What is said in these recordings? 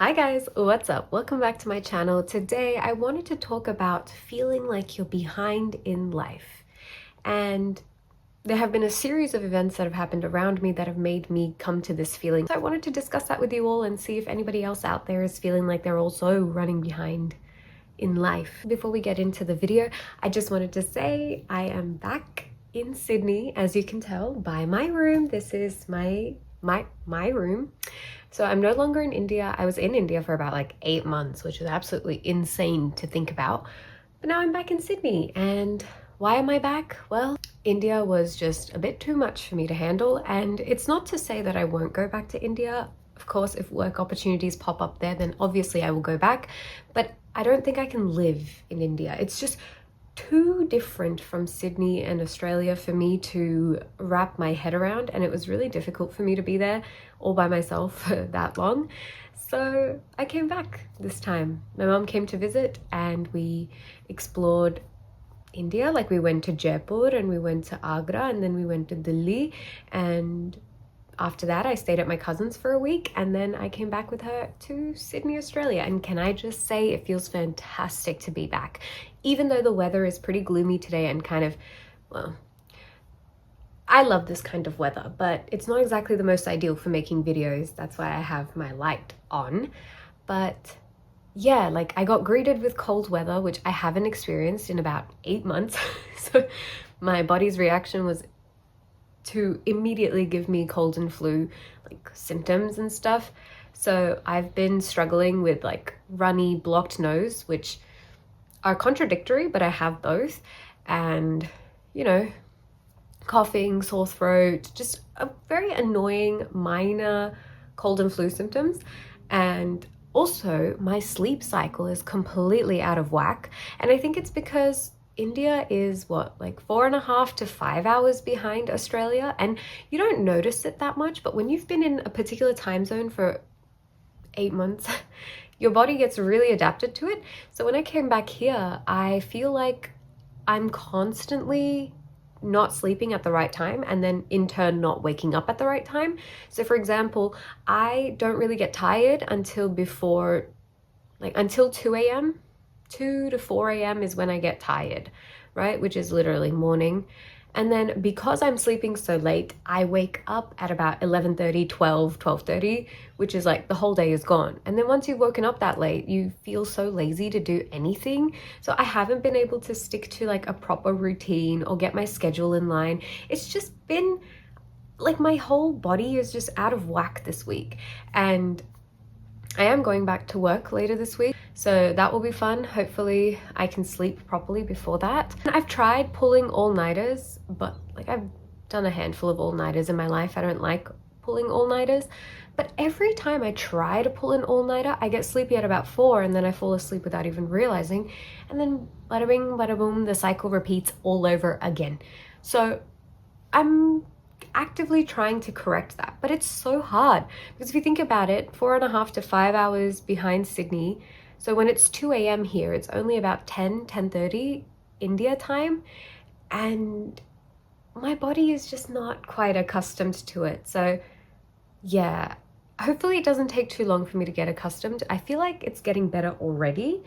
Hi guys, what's up? Welcome back to my channel. Today I wanted to talk about feeling like you're behind in life. And there have been a series of events that have happened around me that have made me come to this feeling. So I wanted to discuss that with you all and see if anybody else out there is feeling like they're also running behind in life. Before we get into the video, I just wanted to say I am back in Sydney, as you can tell by my room. This is my room. So I'm no longer in India. I was in India for about like 8 months, which is absolutely insane to think about. But now I'm back in Sydney. And why am I back? Well, India was just a bit too much for me to handle. And it's not to say that I won't go back to India. Of course, if work opportunities pop up there, then obviously I will go back. But I don't think I can live in India. It's just too different from Sydney and Australia for me to wrap my head around, and it was really difficult for me to be there all by myself for that long. So I came back this time. My mom came to visit and we explored India. Like, we went to Jaipur and we went to Agra and then we went to Delhi, and after that I stayed at my cousin's for a week, and then I came back with her to Sydney, Australia. And can I just say, it feels fantastic to be back. Even though the weather is pretty gloomy today and kind of, well, I love this kind of weather, but it's not exactly the most ideal for making videos. That's why I have my light on. But yeah, like, I got greeted with cold weather, which I haven't experienced in about 8 months. So my body's reaction was to immediately give me cold and flu like symptoms and stuff. So I've been struggling with like runny, blocked nose, which are contradictory, but I have both. And, you know, coughing, sore throat, just a very annoying minor cold and flu symptoms. And also my sleep cycle is completely out of whack. And I think it's because India is what, like 4.5 to 5 hours behind Australia, and you don't notice it that much, but when you've been in a particular time zone for 8 months, your body gets really adapted to it. So when I came back here, I feel like I'm constantly not sleeping at the right time, and then in turn not waking up at the right time. So for example, I don't really get tired until before, like until 2 a.m. 2 to 4 a.m. is when I get tired, right? Which is literally morning. And then because I'm sleeping so late, I wake up at about 11:30, 12, 12:30, which is like the whole day is gone. And then once you've woken up that late, you feel so lazy to do anything. So I haven't been able to stick to like a proper routine or get my schedule in line. It's just been like my whole body is just out of whack this week. And I am going back to work later this week, so that will be fun. Hopefully I can sleep properly before that. I've tried pulling all-nighters, but like, I've done a handful of all-nighters in my life. I don't like pulling all-nighters, but every time I try to pull an all-nighter, I get sleepy at about 4 and then I fall asleep without even realizing. And then bada bing, bada boom, the cycle repeats all over again. So I'm actively trying to correct that, but it's so hard because if you think about it, 4.5 to 5 hours behind Sydney. So when it's 2 a.m. here, it's only about 10:30 India time, and my body is just not quite accustomed to it. So yeah, hopefully it doesn't take too long for me to get accustomed. I feel like it's getting better already,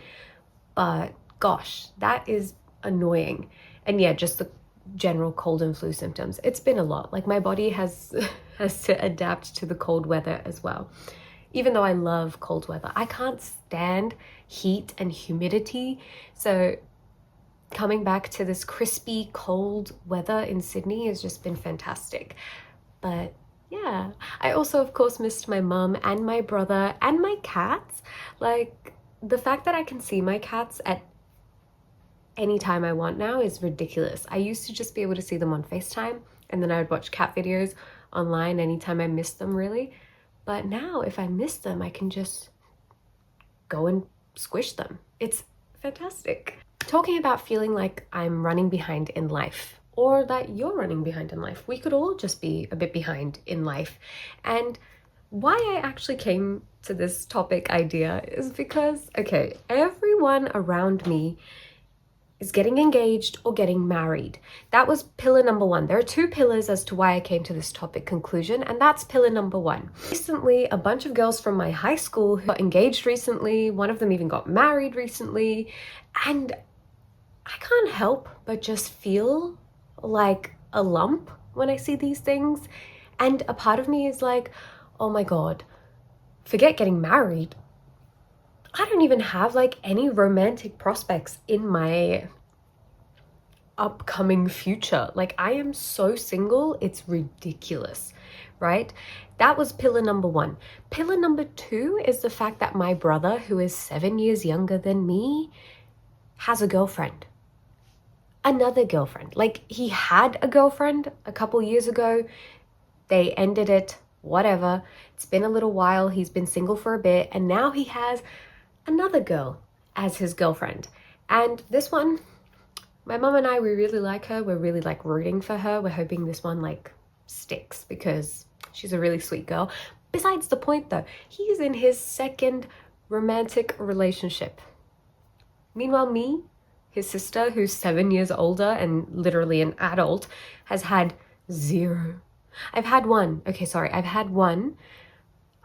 but gosh, that is annoying. And yeah, just the general cold and flu symptoms. It's been a lot. Like, my body has to adapt to the cold weather as well. Even though I love cold weather, I can't stand heat and humidity. So coming back to this crispy cold weather in Sydney has just been fantastic. But yeah, I also of course missed my mum and my brother and my cats. Like, the fact that I can see my cats at anytime I want now is ridiculous. I used to just be able to see them on FaceTime, and then I would watch cat videos online anytime I missed them, really. But now if I miss them, I can just go and squish them. It's fantastic. Talking about feeling like I'm running behind in life, or that you're running behind in life. We could all just be a bit behind in life. And why I actually came to this topic idea is because, okay, everyone around me is getting engaged or getting married. That was pillar number one. There are two pillars as to why I came to this topic conclusion, and that's pillar number one. Recently, a bunch of girls from my high school who got engaged recently, one of them even got married recently, and I can't help but just feel like a lump when I see these things. And a part of me is like, oh my God, forget getting married. I don't even have like any romantic prospects in my upcoming future. Like, I am so single, it's ridiculous, right? That was pillar number one. Pillar number two is the fact that my brother, who is 7 years younger than me, has a girlfriend. Another girlfriend. Like, he had a girlfriend a couple years ago. They ended it, whatever. It's been a little while. He's been single for a bit, and now he has another girl as his girlfriend. And this one, my mom and I, we really like her. We're really like rooting for her. We're hoping this one like sticks because she's a really sweet girl. Besides the point though, he's in his second romantic relationship. Meanwhile, me, his sister, who's 7 years older and literally an adult, has had zero. I've had one. Okay, sorry. I've had one.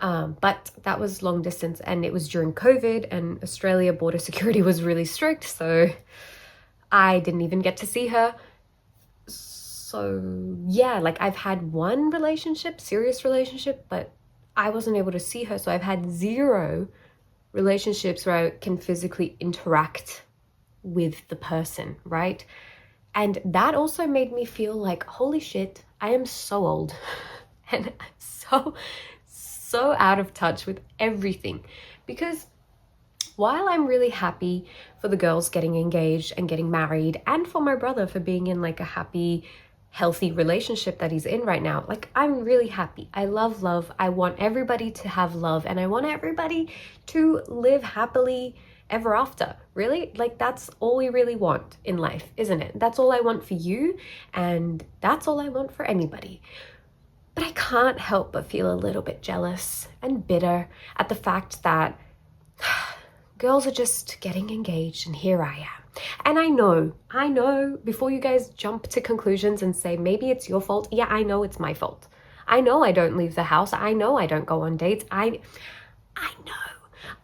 But that was long distance and it was during COVID and Australia border security was really strict. So I didn't even get to see her. So yeah, like I've had one relationship, serious relationship, but I wasn't able to see her. So I've had zero relationships where I can physically interact with the person, right? And that also made me feel like, holy shit, I am so old and so out of touch with everything. Because while I'm really happy for the girls getting engaged and getting married, and for my brother for being in like a happy, healthy relationship that he's in right now, like I'm really happy. I love love. I want everybody to have love, and I want everybody to live happily ever after. Really, like that's all we really want in life, isn't it? That's all I want for you, and that's all I want for anybody. But I can't help but feel a little bit jealous and bitter at the fact that girls are just getting engaged and here I am. And I know, before you guys jump to conclusions and say, maybe it's your fault. Yeah, I know it's my fault. I know I don't leave the house. I know I don't go on dates. I know.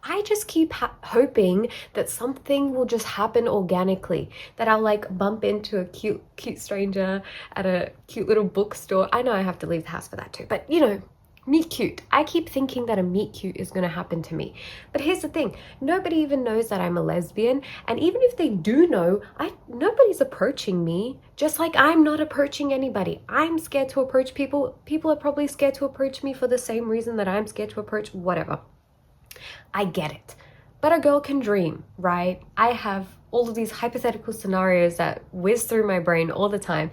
I just keep hoping that something will just happen organically, that I'll like bump into a cute stranger at a cute little bookstore. I know I have to leave the house for that too, but you know, meet cute. I keep thinking that a meet cute is going to happen to me. But here's the thing. Nobody even knows that I'm a lesbian. And even if they do know, nobody's approaching me, just like I'm not approaching anybody. I'm scared to approach people. People are probably scared to approach me for the same reason that I'm scared to approach whatever. I get it. But a girl can dream, right? I have all of these hypothetical scenarios that whiz through my brain all the time.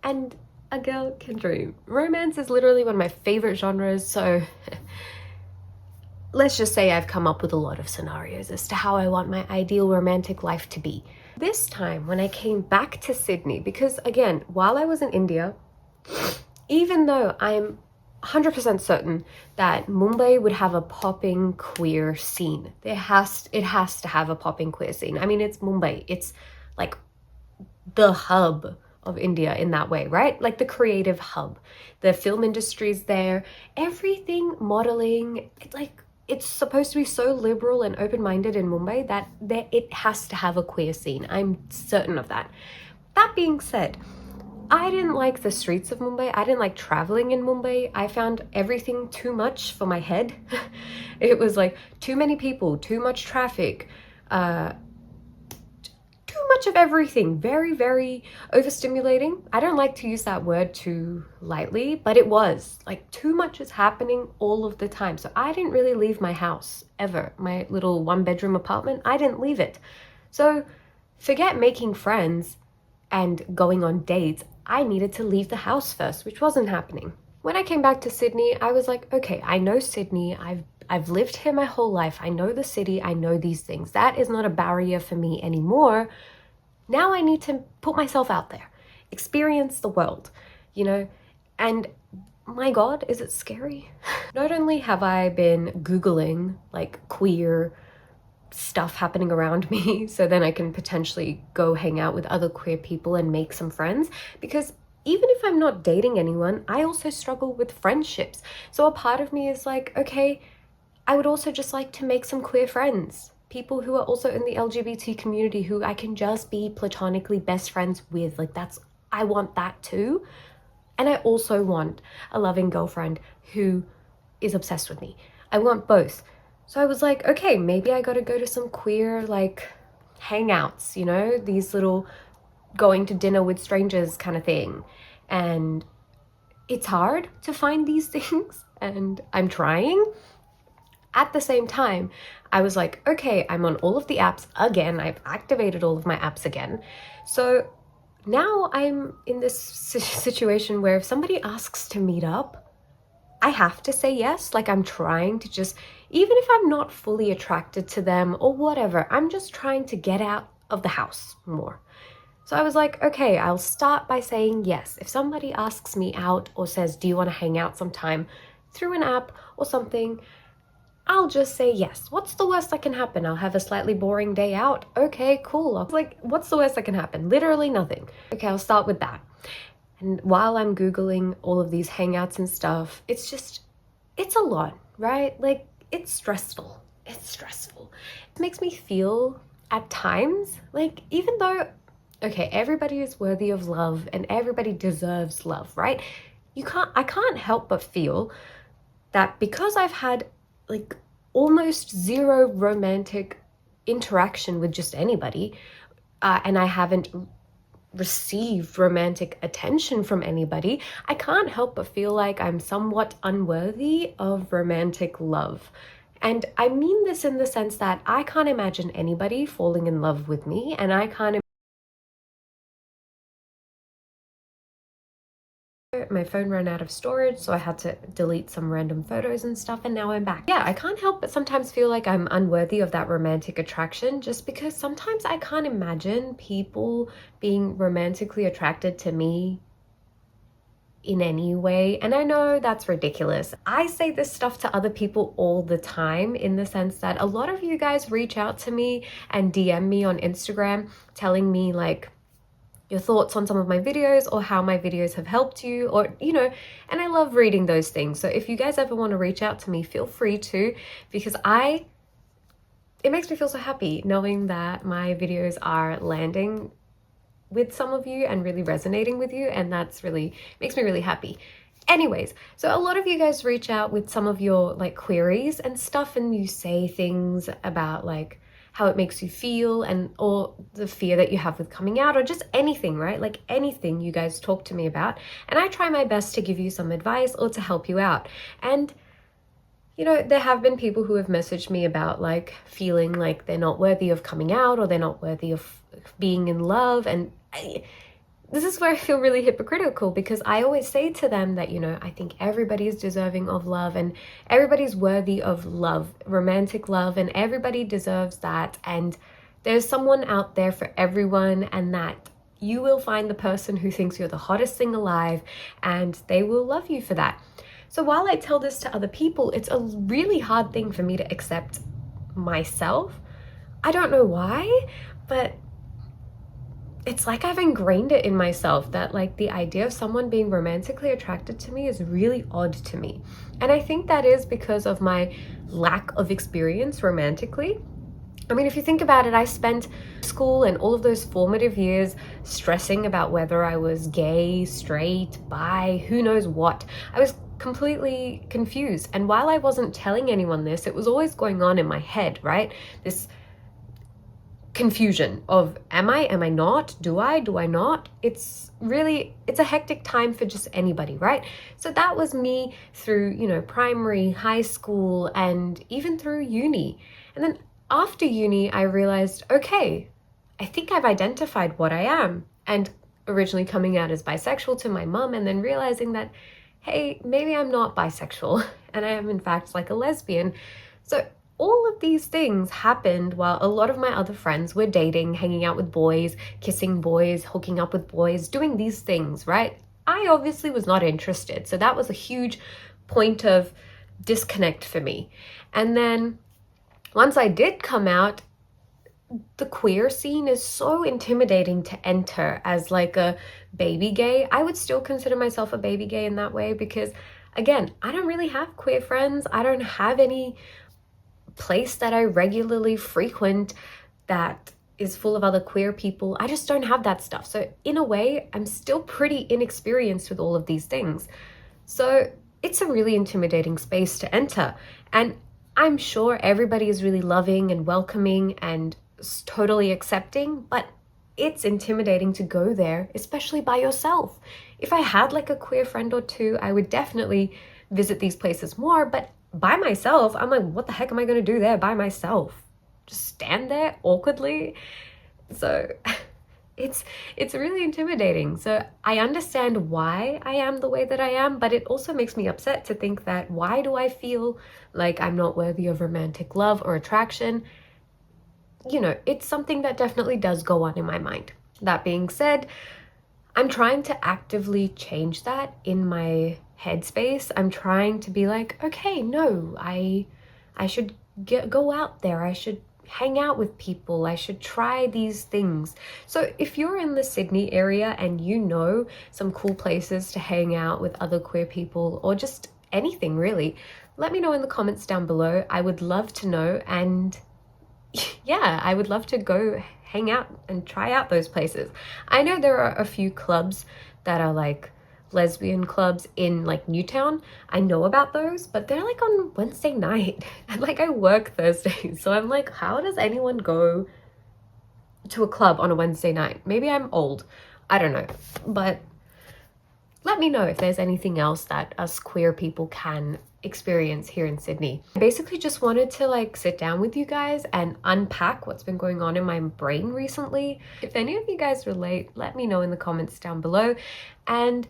And a girl can dream. Romance is literally one of my favorite genres, so let's just say I've come up with a lot of scenarios as to how I want my ideal romantic life to be. This time when I came back to Sydney, because again, while I was in India, even though I'm 100% certain that Mumbai would have a popping queer scene, it has to have a popping queer scene. I mean, it's Mumbai. It's like the hub of India in that way, right? Like the creative hub. The film industry's there. Everything, modeling, it's supposed to be so liberal and open-minded in Mumbai that it has to have a queer scene. I'm certain of that. That being said, I didn't like the streets of Mumbai. I didn't like traveling in Mumbai. I found everything too much for my head. It was like too many people, too much traffic, too much of everything. Very, very overstimulating. I don't like to use that word too lightly, but it was like too much is happening all of the time. So I didn't really leave my house ever. My little one-bedroom apartment, I didn't leave it. So forget making friends and going on dates. I needed to leave the house first, which wasn't happening. When I came back to Sydney, I was like, okay, I know Sydney. I've lived here my whole life. I know the city. I know these things. That is not a barrier for me anymore. Now I need to put myself out there, experience the world, you know? And my God, is it scary? Not only have I been Googling like queer stuff happening around me so then I can potentially go hang out with other queer people and make some friends. Because even if I'm not dating anyone, I also struggle with friendships. So a part of me is like, okay, I would also just like to make some queer friends. People who are also in the LGBT community who I can just be platonically best friends with. Like I want that too. And I also want a loving girlfriend who is obsessed with me. I want both. So I was like, okay, maybe I gotta go to some queer like hangouts, you know, these little going to dinner with strangers kind of thing. And it's hard to find these things, and I'm trying. At the same time, I was like, okay, I'm on all of the apps again. I've activated all of my apps again. So now I'm in this situation where if somebody asks to meet up, I have to say yes. Like I'm trying to just, even if I'm not fully attracted to them or whatever, I'm just trying to get out of the house more. So I was like, okay, I'll start by saying yes. If somebody asks me out or says, do you want to hang out sometime through an app or something, I'll just say yes. What's the worst that can happen? I'll have a slightly boring day out. Okay, cool. I was like, what's the worst that can happen? Literally nothing. Okay, I'll start with that. And while I'm Googling all of these hangouts and stuff, it's a lot, right? Like, it's stressful. It's stressful. It makes me feel at times, like, even though, okay, everybody is worthy of love and everybody deserves love, right? I can't help but feel that because I've had like almost zero romantic interaction with just anybody, and I haven't received romantic attention from anybody, I can't help but feel like I'm somewhat unworthy of romantic love. And I mean this in the sense that I can't imagine anybody falling in love with me, and I can't. My phone ran out of storage, so I had to delete some random photos and stuff, and now I'm back. Yeah, I can't help but sometimes feel like I'm unworthy of that romantic attraction, just because sometimes I can't imagine people being romantically attracted to me in any way. And I know that's ridiculous. I say this stuff to other people all the time, in the sense that a lot of you guys reach out to me and DM me on Instagram telling me like your thoughts on some of my videos or how my videos have helped you, or, you know, and I love reading those things. So if you guys ever want to reach out to me, feel free to, because it makes me feel so happy knowing that my videos are landing with some of you and really resonating with you, and that's really makes me really happy. Anyways, so a lot of you guys reach out with some of your like queries and stuff, and you say things about like how it makes you feel, and or the fear that you have with coming out, or just anything, right? Like anything you guys talk to me about, and I try my best to give you some advice or to help you out. And you know, there have been people who have messaged me about like feeling like they're not worthy of coming out, or they're not worthy of being in love. And this is where I feel really hypocritical, because I always say to them that, you know, I think everybody is deserving of love and everybody's worthy of love, romantic love, and everybody deserves that. And there's someone out there for everyone, and that you will find the person who thinks you're the hottest thing alive, and they will love you for that. So while I tell this to other people, it's a really hard thing for me to accept myself. I don't know why, but it's like I've ingrained it in myself that like the idea of someone being romantically attracted to me is really odd to me. And I think that is because of my lack of experience romantically. I mean, if you think about it, I spent school and all of those formative years stressing about whether I was gay, straight, bi, who knows what. I was completely confused. And while I wasn't telling anyone this, it was always going on in my head, right? This confusion of am I not, do I not? It's a hectic time for just anybody, right? So that was me through, you know, primary, high school, and even through uni. And then after uni, I realized, okay, I think I've identified what I am. And originally coming out as bisexual to my mom, and then realizing that, hey, maybe I'm not bisexual and I am in fact like a lesbian. So all of these things happened while a lot of my other friends were dating, hanging out with boys, kissing boys, hooking up with boys, doing these things, right? I obviously was not interested. So that was a huge point of disconnect for me. And then once I did come out, the queer scene is so intimidating to enter as like a baby gay. I would still consider myself a baby gay in that way because, again, I don't really have queer friends. I don't have any place that I regularly frequent that is full of other queer people. I just don't have that stuff. So in a way, I'm still pretty inexperienced with all of these things. So it's a really intimidating space to enter. And I'm sure everybody is really loving and welcoming and totally accepting, but it's intimidating to go there, especially by yourself. If I had like a queer friend or two, I would definitely visit these places more, but by myself, I'm like, what the heck am I going to do there by myself? Just stand there awkwardly? So it's really intimidating. So I understand why I am the way that I am, but it also makes me upset to think that why do I feel like I'm not worthy of romantic love or attraction? You know, it's something that definitely does go on in my mind. That being said, I'm trying to actively change that in my headspace. I'm trying to be like, okay, no, I should go out there. I should hang out with people. I should try these things. So if you're in the Sydney area and you know some cool places to hang out with other queer people or just anything really, let me know in the comments down below. I would love to know, and yeah, I would love to go hang out and try out those places. I know there are a few clubs that are like lesbian clubs in like Newtown. I know about those, but they're like on Wednesday night and like I work Thursdays. So I'm like, how does anyone go to a club on a Wednesday night? Maybe I'm old. I don't know. But let me know if there's anything else that us queer people can experience here in Sydney. I basically just wanted to like sit down with you guys and unpack what's been going on in my brain recently. If any of you guys relate, let me know in the comments down below. And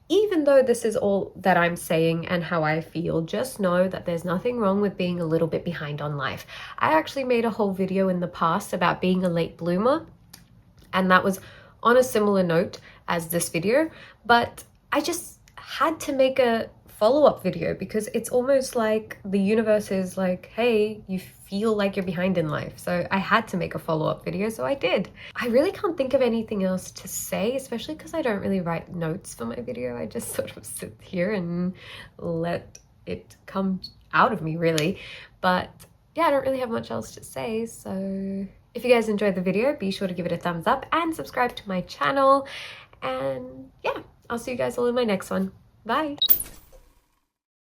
even though this is all that I'm saying and how I feel, just know that there's nothing wrong with being a little bit behind on life. I actually made a whole video in the past about being a late bloomer, and that was on a similar note as this video, but I just had to make a follow-up video because it's almost like the universe is like, hey, you feel like you're behind in life. So I had to make a follow-up video, so I did. I really can't think of anything else to say, especially because I don't really write notes for my video. I just sort of sit here and let it come out of me, really. But yeah, I don't really have much else to say, so if you guys enjoyed the video, be sure to give it a thumbs up and subscribe to my channel. And yeah, I'll see you guys all in my next one. Bye.